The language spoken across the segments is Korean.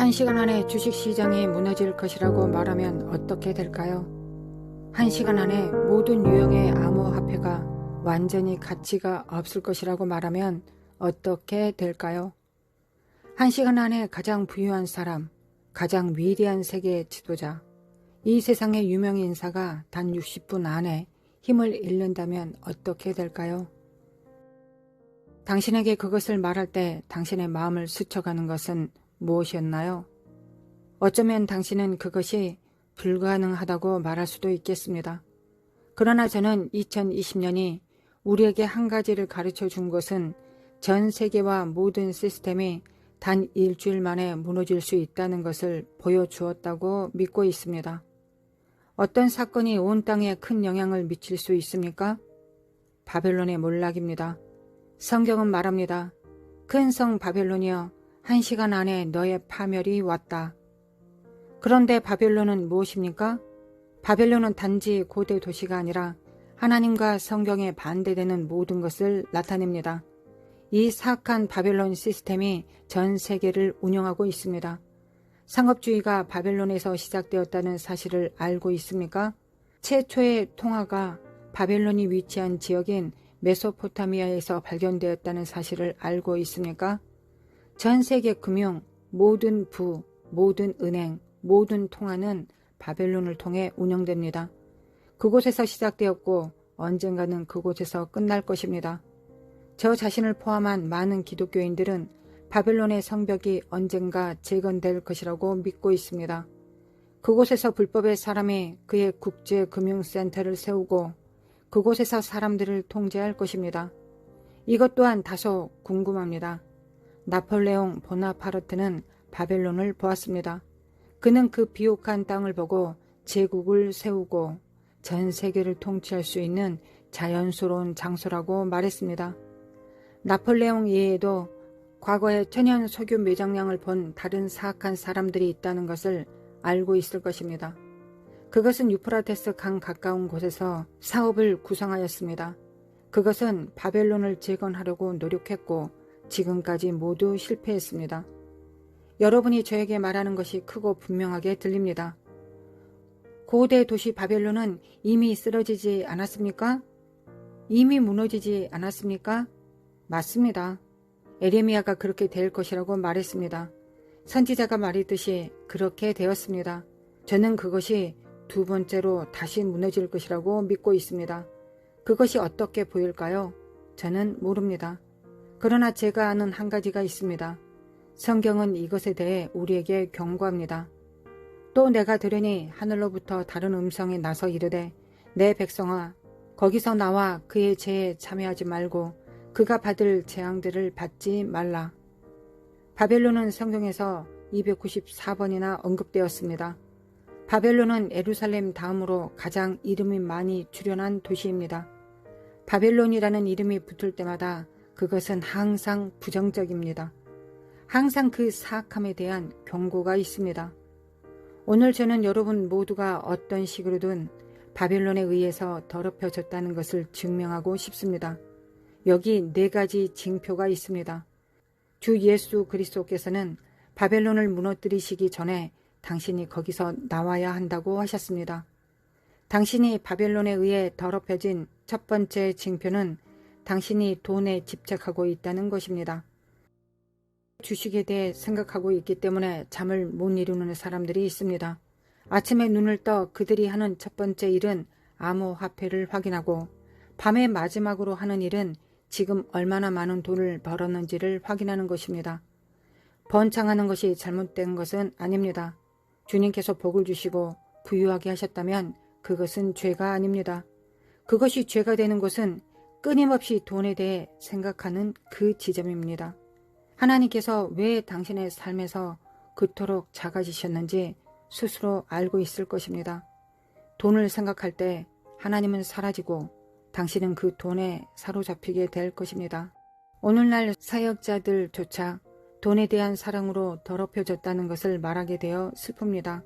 1시간 안에 주식시장이 무너질 것이라고 말하면 어떻게 될까요? 1시간 안에 모든 유형의 암호화폐가 완전히 가치가 없을 것이라고 말하면 어떻게 될까요? 1시간 안에 가장 부유한 사람, 가장 위대한 세계 지도자, 이 세상의 유명 인사가 단 60분 안에 힘을 잃는다면 어떻게 될까요? 당신에게 그것을 말할 때 당신의 마음을 스쳐가는 것은 무엇이었나요? 어쩌면 당신은 그것이 불가능하다고 말할 수도 있겠습니다. 그러나 저는 2020년이 우리에게 한 가지를 가르쳐 준 것은 전 세계와 모든 시스템이 단 일주일 만에 무너질 수 있다는 것을 보여주었다고 믿고 있습니다. 어떤 사건이 온 땅에 큰 영향을 미칠 수 있습니까? 바벨론의 몰락입니다. 성경은 말합니다. 큰 성 바벨론이여, 1시간 안에 너의 파멸이 왔다. 그런데 바벨론은 무엇입니까? 바벨론은 단지 고대 도시가 아니라 하나님과 성경에 반대되는 모든 것을 나타냅니다. 이 사악한 바벨론 시스템이 전 세계를 운영하고 있습니다. 상업주의가 바벨론에서 시작되었다는 사실을 알고 있습니까? 최초의 통화가 바벨론이 위치한 지역인 메소포타미아에서 발견되었다는 사실을 알고 있습니까? 전 세계 금융, 모든 부, 모든 은행, 모든 통화는 바벨론을 통해 운영됩니다. 그곳에서 시작되었고 언젠가는 그곳에서 끝날 것입니다. 저 자신을 포함한 많은 기독교인들은 바벨론의 성벽이 언젠가 재건될 것이라고 믿고 있습니다. 그곳에서 불법의 사람이 그의 국제금융센터를 세우고 그곳에서 사람들을 통제할 것입니다. 이것 또한 다소 궁금합니다. 나폴레옹 보나파르트는 바벨론을 보았습니다. 그는 그 비옥한 땅을 보고 제국을 세우고 전 세계를 통치할 수 있는 자연스러운 장소라고 말했습니다. 나폴레옹 이외에도 과거에 천연 석유 매장량을 본 다른 사악한 사람들이 있다는 것을 알고 있을 것입니다. 그것은 유프라테스 강 가까운 곳에서 사업을 구상하였습니다. 그것은 바벨론을 재건하려고 노력했고 지금까지 모두 실패했습니다. 여러분이 저에게 말하는 것이 크고 분명하게 들립니다. 고대 도시 바벨론은 이미 쓰러지지 않았습니까? 이미 무너지지 않았습니까? 맞습니다. 에레미야가 그렇게 될 것이라고 말했습니다. 선지자가 말했듯이 그렇게 되었습니다. 저는 그것이 두 번째로 다시 무너질 것이라고 믿고 있습니다. 그것이 어떻게 보일까요? 저는 모릅니다. 그러나 제가 아는 한 가지가 있습니다. 성경은 이것에 대해 우리에게 경고합니다. 또 내가 들으니 하늘로부터 다른 음성이 나서 이르되 내 백성아 거기서 나와 그의 죄에 참여하지 말고 그가 받을 재앙들을 받지 말라. 바벨론은 성경에서 294번이나 언급되었습니다. 바벨론은 예루살렘 다음으로 가장 이름이 많이 출현한 도시입니다. 바벨론이라는 이름이 붙을 때마다 그것은 항상 부정적입니다. 항상 그 사악함에 대한 경고가 있습니다. 오늘 저는 여러분 모두가 어떤 식으로든 바벨론에 의해서 더럽혀졌다는 것을 증명하고 싶습니다. 여기 4가지 징표가 있습니다. 주 예수 그리스도께서는 바벨론을 무너뜨리시기 전에 당신이 거기서 나와야 한다고 하셨습니다. 당신이 바벨론에 의해 더럽혀진 첫 번째 징표는 당신이 돈에 집착하고 있다는 것입니다. 주식에 대해 생각하고 있기 때문에 잠을 못 이루는 사람들이 있습니다. 아침에 눈을 떠 그들이 하는 첫 번째 일은 암호화폐를 확인하고 밤의 마지막으로 하는 일은 지금 얼마나 많은 돈을 벌었는지를 확인하는 것입니다. 번창하는 것이 잘못된 것은 아닙니다. 주님께서 복을 주시고 부유하게 하셨다면 그것은 죄가 아닙니다. 그것이 죄가 되는 것은 끊임없이 돈에 대해 생각하는 그 지점입니다. 하나님께서 왜 당신의 삶에서 그토록 작아지셨는지 스스로 알고 있을 것입니다. 돈을 생각할 때 하나님은 사라지고 당신은 그 돈에 사로잡히게 될 것입니다. 오늘날 사역자들조차 돈에 대한 사랑으로 더럽혀졌다는 것을 말하게 되어 슬픕니다.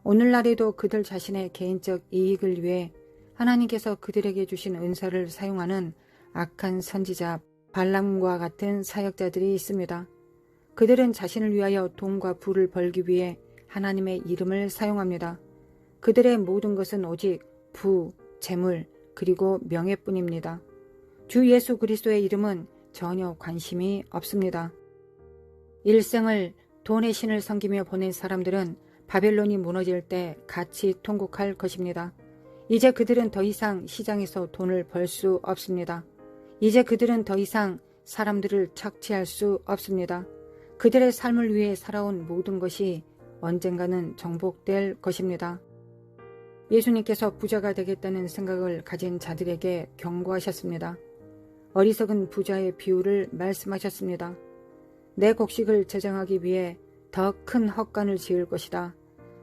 오늘날에도 그들 자신의 개인적 이익을 위해 하나님께서 그들에게 주신 은사를 사용하는 악한 선지자 발람과 같은 사역자들이 있습니다. 그들은 자신을 위하여 돈과 부를 벌기 위해 하나님의 이름을 사용합니다. 그들의 모든 것은 오직 부, 재물, 그리고 명예뿐입니다. 주 예수 그리스도의 이름은 전혀 관심이 없습니다. 일생을 돈의 신을 섬기며 보낸 사람들은 바벨론이 무너질 때 같이 통곡할 것입니다. 이제 그들은 더 이상 시장에서 돈을 벌 수 없습니다. 이제 그들은 더 이상 사람들을 착취할 수 없습니다. 그들의 삶을 위해 살아온 모든 것이 언젠가는 정복될 것입니다. 예수님께서 부자가 되겠다는 생각을 가진 자들에게 경고하셨습니다. 어리석은 부자의 비유를 말씀하셨습니다. 내 곡식을 저장하기 위해 더 큰 헛간을 지을 것이다.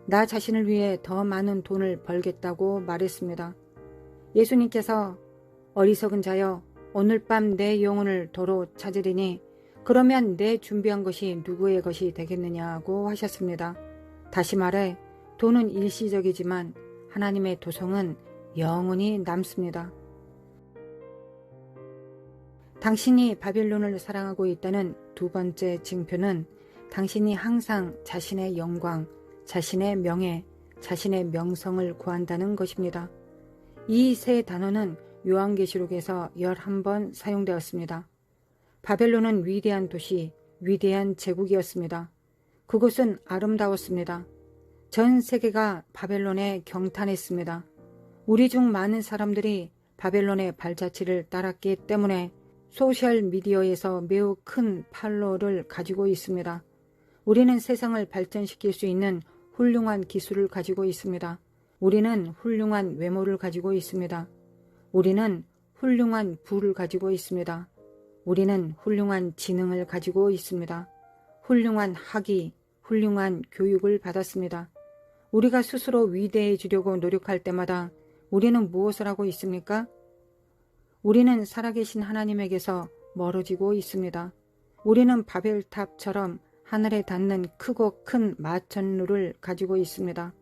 나 자신을 위해 더 많은 돈을 벌겠다고 말했습니다. 예수님께서 어리석은 자여 오늘 밤 내 영혼을 도로 찾으리니 그러면 내 준비한 것이 누구의 것이 되겠느냐고 하셨습니다. 다시 말해 돈은 일시적이지만 하나님의 도성은 영원히 남습니다. 당신이 바빌론을 사랑하고 있다는 두 번째 징표는 당신이 항상 자신의 영광, 자신의 명예, 자신의 명성을 구한다는 것입니다. 이 세 단어는 요한계시록에서 11번 사용되었습니다. 바벨론은 위대한 도시, 위대한 제국이었습니다. 그곳은 아름다웠습니다. 전 세계가 바벨론에 경탄했습니다. 우리 중 많은 사람들이 바벨론의 발자취를 따랐기 때문에 소셜미디어에서 매우 큰 팔로워를 가지고 있습니다. 우리는 세상을 발전시킬 수 있는 훌륭한 기술을 가지고 있습니다. 우리는 훌륭한 외모를 가지고 있습니다. 우리는 훌륭한 부를 가지고 있습니다. 우리는 훌륭한 지능을 가지고 있습니다. 훌륭한 학위, 훌륭한 교육을 받았습니다. 우리가 스스로 위대해지려고 노력할 때마다 우리는 무엇을 하고 있습니까? 우리는 살아계신 하나님에게서 멀어지고 있습니다. 우리는 바벨탑처럼 하늘에 닿는 크고 큰 마천루를 가지고 있습니다.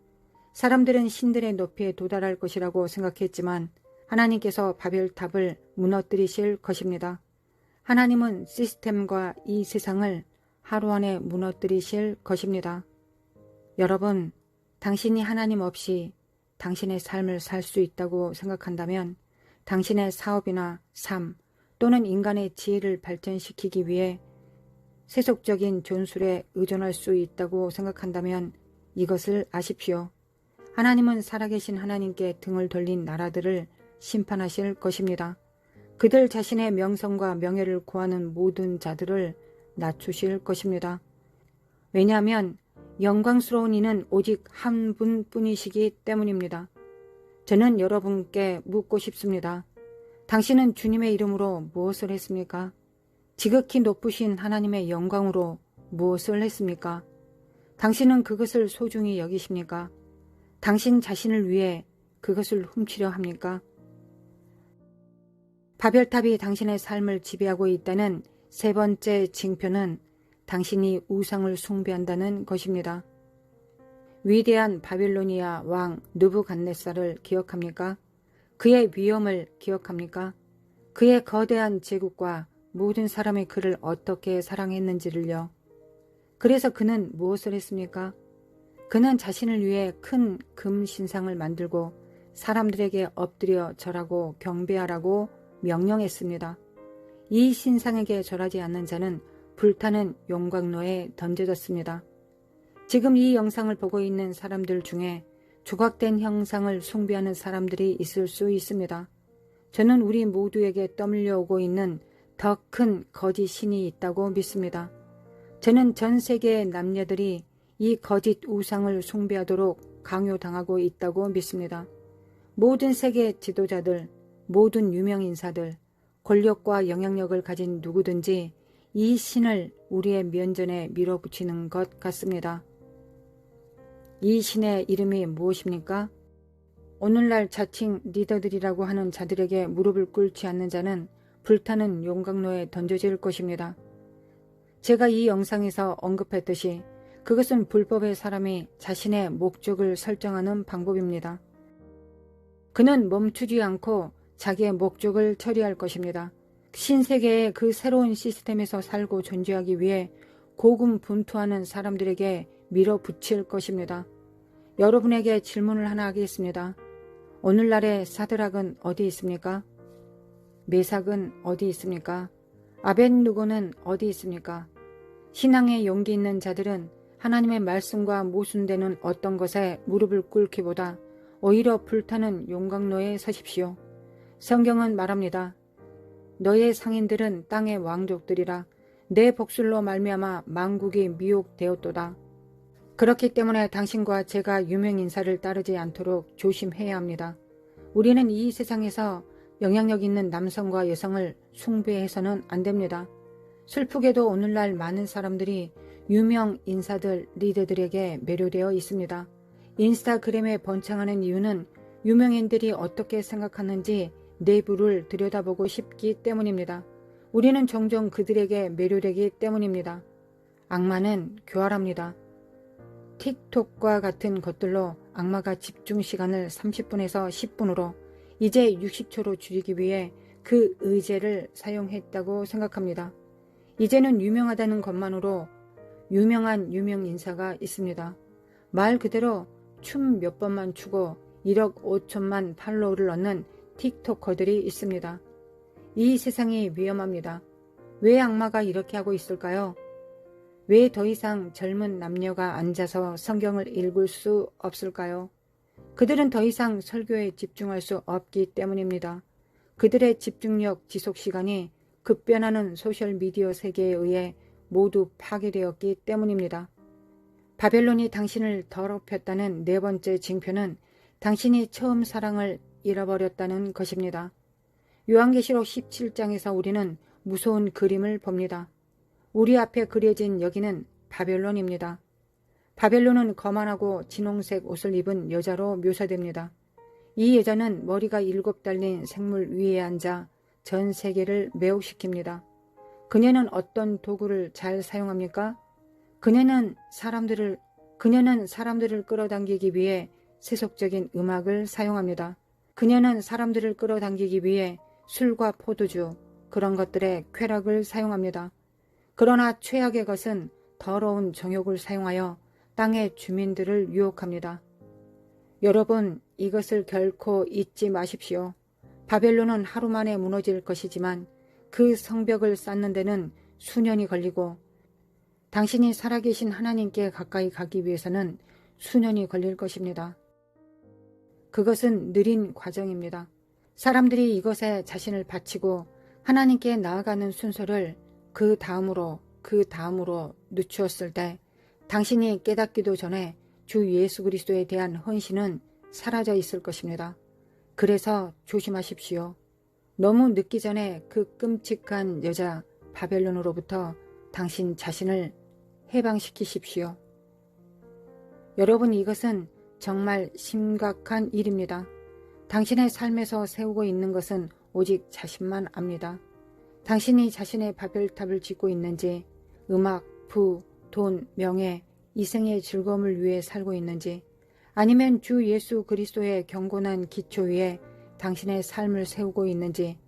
사람들은 신들의 높이에 도달할 것이라고 생각했지만 하나님께서 바벨탑을 무너뜨리실 것입니다. 하나님은 시스템과 이 세상을 하루 안에 무너뜨리실 것입니다. 여러분, 당신이 하나님 없이 당신의 삶을 살 수 있다고 생각한다면 당신의 사업이나 삶 또는 인간의 지혜를 발전시키기 위해 세속적인 존술에 의존할 수 있다고 생각한다면 이것을 아십시오. 하나님은 살아계신 하나님께 등을 돌린 나라들을 심판하실 것입니다. 그들 자신의 명성과 명예를 구하는 모든 자들을 낮추실 것입니다. 왜냐하면 영광스러운 이는 오직 한 분뿐이시기 때문입니다. 저는 여러분께 묻고 싶습니다. 당신은 주님의 이름으로 무엇을 했습니까? 지극히 높으신 하나님의 영광으로 무엇을 했습니까? 당신은 그것을 소중히 여기십니까? 당신 자신을 위해 그것을 훔치려 합니까? 바벨탑이 당신의 삶을 지배하고 있다는 세 번째 징표는 당신이 우상을 숭배한다는 것입니다. 위대한 바빌로니아 왕 느부갓네살을 기억합니까? 그의 위엄을 기억합니까? 그의 거대한 제국과 모든 사람이 그를 어떻게 사랑했는지를요. 그래서 그는 무엇을 했습니까? 그는 자신을 위해 큰 금 신상을 만들고 사람들에게 엎드려 절하고 경배하라고 명령했습니다. 이 신상에게 절하지 않는 자는 불타는 용광로에 던져졌습니다. 지금 이 영상을 보고 있는 사람들 중에 조각된 형상을 숭배하는 사람들이 있을 수 있습니다. 저는 우리 모두에게 떠밀려오고 있는 더 큰 거짓 신이 있다고 믿습니다. 저는 전 세계의 남녀들이 이 거짓 우상을 숭배하도록 강요당하고 있다고 믿습니다. 모든 세계 지도자들, 모든 유명인사들, 권력과 영향력을 가진 누구든지 이 신을 우리의 면전에 밀어붙이는 것 같습니다. 이 신의 이름이 무엇입니까? 오늘날 자칭 리더들이라고 하는 자들에게 무릎을 꿇지 않는 자는 불타는 용광로에 던져질 것입니다. 제가 이 영상에서 언급했듯이 그것은 불법의 사람이 자신의 목적을 설정하는 방법입니다. 그는 멈추지 않고 자기의 목적을 처리할 것입니다. 신세계의 그 새로운 시스템에서 살고 존재하기 위해 고군분투하는 사람들에게 밀어붙일 것입니다. 여러분에게 질문을 하나 하겠습니다. 오늘날의 사드락은 어디 있습니까? 메삭은 어디 있습니까? 아벳누고는 어디 있습니까? 신앙에 용기 있는 자들은 하나님의 말씀과 모순되는 어떤 것에 무릎을 꿇기보다 오히려 불타는 용광로에 서십시오. 성경은 말합니다. 너의 상인들은 땅의 왕족들이라 내 복술로 말미암아 만국이 미혹되었도다. 그렇기 때문에 당신과 제가 유명인사를 따르지 않도록 조심해야 합니다. 우리는 이 세상에서 영향력 있는 남성과 여성을 숭배해서는 안 됩니다. 슬프게도 오늘날 많은 사람들이 유명 인사들, 리더들에게 매료되어 있습니다. 인스타그램에 번창하는 이유는 유명인들이 어떻게 생각하는지 내부를 들여다보고 싶기 때문입니다. 우리는 종종 그들에게 매료되기 때문입니다. 악마는 교활합니다. 틱톡과 같은 것들로 악마가 집중 시간을 30분에서 10분으로 이제 60초로 줄이기 위해 그 의제를 사용했다고 생각합니다. 이제는 유명하다는 것만으로 유명한 유명인사가 있습니다. 말 그대로 춤 몇 번만 추고 1억 5천만 팔로우를 얻는 틱토커들이 있습니다. 이 세상이 위험합니다. 왜 악마가 이렇게 하고 있을까요? 왜 더 이상 젊은 남녀가 앉아서 성경을 읽을 수 없을까요? 그들은 더 이상 설교에 집중할 수 없기 때문입니다. 그들의 집중력 지속 시간이 급변하는 소셜미디어 세계에 의해 모두 파괴되었기 때문입니다. 바벨론이 당신을 더럽혔다는 네 번째 징표는 당신이 처음 사랑을 잃어버렸다는 것입니다. 요한계시록 17장에서 우리는 무서운 그림을 봅니다. 우리 앞에 그려진 여기는 바벨론입니다. 바벨론은 거만하고 진홍색 옷을 입은 여자로 묘사됩니다. 이 여자는 머리가 7 달린 생물 위에 앉아 전 세계를 매혹시킵니다. 그녀는 어떤 도구를 잘 사용합니까? 그녀는 사람들을 끌어당기기 위해 세속적인 음악을 사용합니다. 그녀는 사람들을 끌어당기기 위해 술과 포도주, 그런 것들의 쾌락을 사용합니다. 그러나 최악의 것은 더러운 정욕을 사용하여 땅의 주민들을 유혹합니다. 여러분, 이것을 결코 잊지 마십시오. 바벨론은 하루 만에 무너질 것이지만 그 성벽을 쌓는 데는 수년이 걸리고 당신이 살아계신 하나님께 가까이 가기 위해서는 수년이 걸릴 것입니다. 그것은 느린 과정입니다. 사람들이 이것에 자신을 바치고 하나님께 나아가는 순서를 그 다음으로 늦추었을 때 당신이 깨닫기도 전에 주 예수 그리스도에 대한 헌신은 사라져 있을 것입니다. 그래서 조심하십시오. 너무 늦기 전에 그 끔찍한 여자 바벨론으로부터 당신 자신을 해방시키십시오. 여러분, 이것은 정말 심각한 일입니다. 당신의 삶에서 세우고 있는 것은 오직 자신만 압니다. 당신이 자신의 바벨탑을 짓고 있는지, 음악, 부, 돈, 명예, 이생의 즐거움을 위해 살고 있는지, 아니면 주 예수 그리스도의 경건한 기초 위에 당신의 삶을 세우고 있는지,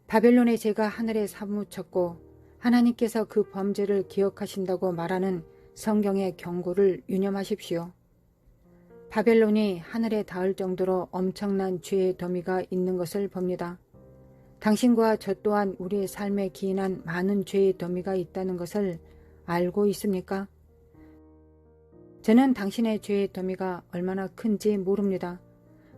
바벨론의 죄가 하늘에 사무쳤고 하나님께서 그 범죄를 기억하신다고 말하는 성경의 경고를 유념하십시오. 바벨론이 하늘에 닿을 정도로 엄청난 죄의 더미가 있는 것을 봅니다. 당신과 저 또한 우리의 삶에 기인한 많은 죄의 더미가 있다는 것을 알고 있습니까? 저는 당신의 죄의 더미가 얼마나 큰지 모릅니다.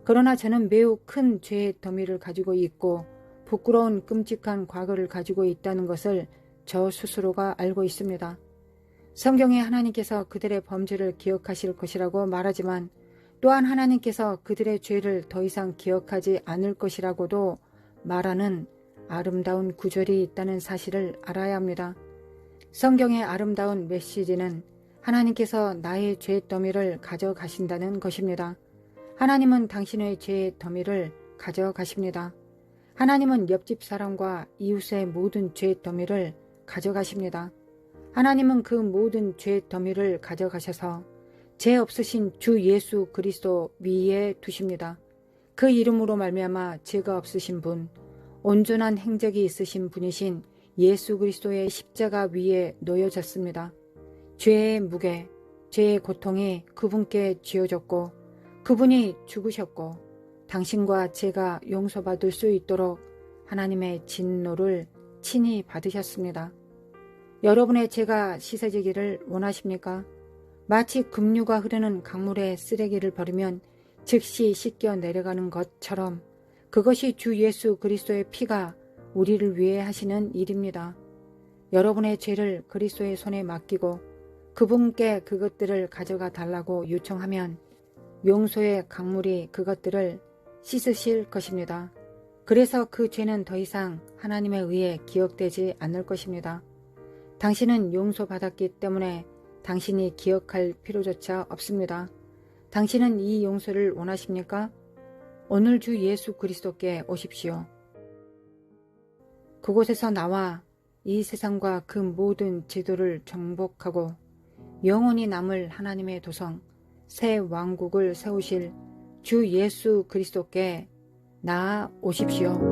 그러나 저는 매우 큰 죄의 더미를 가지고 있고 부끄러운 끔찍한 과거를 가지고 있다는 것을 저 스스로가 알고 있습니다. 성경에 하나님께서 그들의 범죄를 기억하실 것이라고 말하지만 또한 하나님께서 그들의 죄를 더 이상 기억하지 않을 것이라고도 말하는 아름다운 구절이 있다는 사실을 알아야 합니다. 성경의 아름다운 메시지는 하나님께서 나의 죄의 더미를 가져가신다는 것입니다. 하나님은 당신의 죄의 더미를 가져가십니다. 하나님은 옆집 사람과 이웃의 모든 죄의 더미를 가져가십니다. 하나님은 그 모든 죄의 더미를 가져가셔서 죄 없으신 주 예수 그리스도 위에 두십니다. 그 이름으로 말미암아 죄가 없으신 분, 온전한 행적이 있으신 분이신 예수 그리스도의 십자가 위에 놓여졌습니다. 죄의 무게, 죄의 고통이 그분께 쥐어졌고 그분이 죽으셨고 당신과 제가 용서받을 수 있도록 하나님의 진노를 친히 받으셨습니다. 여러분의 죄가 씻어지기를 원하십니까? 마치 급류가 흐르는 강물에 쓰레기를 버리면 즉시 씻겨 내려가는 것처럼 그것이 주 예수 그리스도의 피가 우리를 위해 하시는 일입니다. 여러분의 죄를 그리스도의 손에 맡기고 그분께 그것들을 가져가 달라고 요청하면 용서의 강물이 그것들을 씻으실 것입니다. 그래서 그 죄는 더 이상 하나님에 의해 기억되지 않을 것입니다. 당신은 용서받았기 때문에 당신이 기억할 필요조차 없습니다. 당신은 이 용서를 원하십니까? 오늘 주 예수 그리스도께 오십시오. 그곳에서 나와 이 세상과 그 모든 제도를 정복하고 영원히 남을 하나님의 도성, 새 왕국을 세우실 주 예수 그리스도께 나아오십시오.